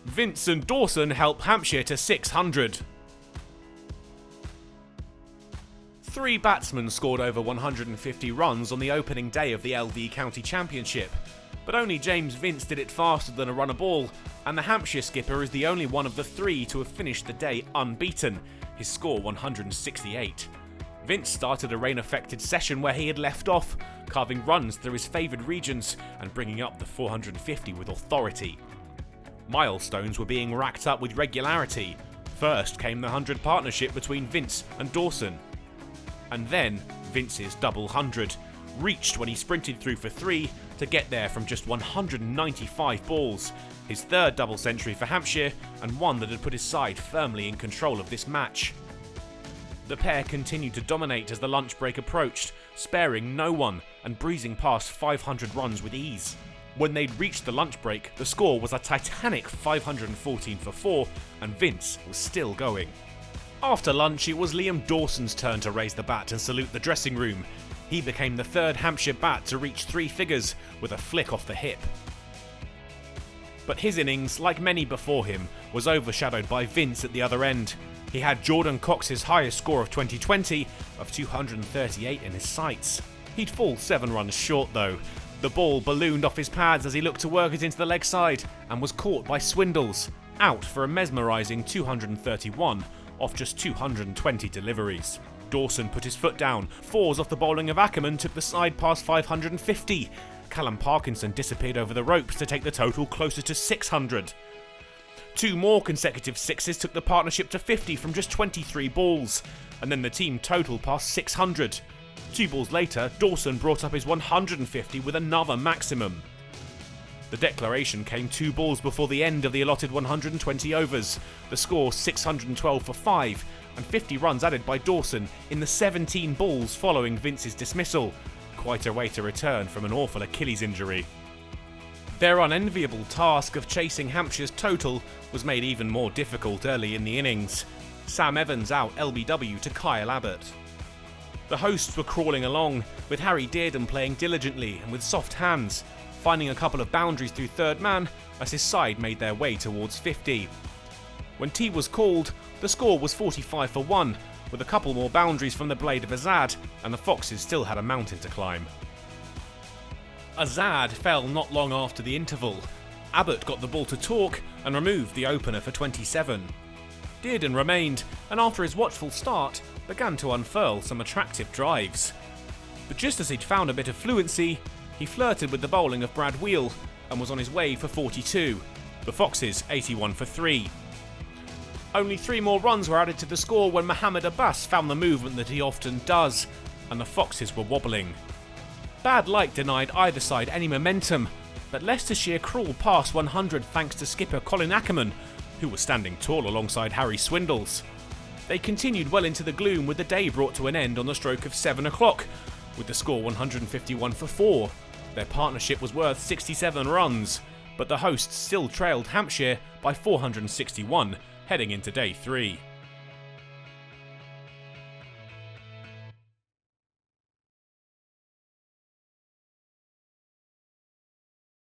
Vince and Dawson help Hampshire to 600. 3 batsmen scored over 150 runs on the opening day of the LD County Championship, but only James Vince did it faster than a run a ball, and the Hampshire skipper is the only one of the 3 to have finished the day unbeaten, his score 168. Vince started a rain-affected session where he had left off, carving runs through his favoured regions and bringing up the 450 with authority. Milestones were being racked up with regularity. First came the 100 partnership between Vince and Dawson. And then Vince's double 100, reached when he sprinted through for 3 to get there from just 195 balls, his 3rd double century for Hampshire and one that had put his side firmly in control of this match. The pair continued to dominate as the lunch break approached, sparing no one and breezing past 500 runs with ease. When they'd reached the lunch break, the score was a titanic 514 for 4 and Vince was still going. After lunch, it was Liam Dawson's turn to raise the bat and salute the dressing room. He became the 3rd Hampshire bat to reach 3 figures with a flick off the hip. But his innings, like many before him, was overshadowed by Vince at the other end. He had Jordan Cox's highest score of 2020 of 238 in his sights. He'd fall 7 runs short though. The ball ballooned off his pads as he looked to work it into the leg side and was caught by Swindles, out for a mesmerising 231 off just 220 deliveries. Dawson put his foot down, 4s off the bowling of Ackerman took the side past 550. Callum Parkinson disappeared over the ropes to take the total closer to 600. 2 more consecutive 6s took the partnership to 50 from just 23 balls, and then the team total passed 600. 2 balls later, Dawson brought up his 150 with another maximum. The declaration came 2 balls before the end of the allotted 120 overs, the score 612 for 5, and 50 runs added by Dawson in the 17 balls following Vince's dismissal. Quite a way to return from an awful Achilles injury. Their unenviable task of chasing Hampshire's total was made even more difficult early in the innings. Sam Evans out LBW to Kyle Abbott. The hosts were crawling along, with Harry Dearden playing diligently and with soft hands, finding a couple of boundaries through 3rd man as his side made their way towards 50. When tea was called, the score was 45 for 1, with a couple more boundaries from the blade of Azad, and the Foxes still had a mountain to climb. Azad fell not long after the interval. Abbott got the ball to talk and removed the opener for 27. Dearden remained, and after his watchful start, began to unfurl some attractive drives. But just as he'd found a bit of fluency, he flirted with the bowling of Brad Wheel and was on his way for 42. The Foxes 81 for 3. Only 3 more runs were added to the score when Mohamed Abbas found the movement that he often does, and the Foxes were wobbling. Bad light denied either side any momentum, but Leicestershire crawled past 100 thanks to skipper Colin Ackerman, who was standing tall alongside Harry Swindles. They continued well into the gloom with the day brought to an end on the stroke of 7 o'clock, with the score 151 for 4. Their partnership was worth 67 runs, but the hosts still trailed Hampshire by 461 heading into day 3.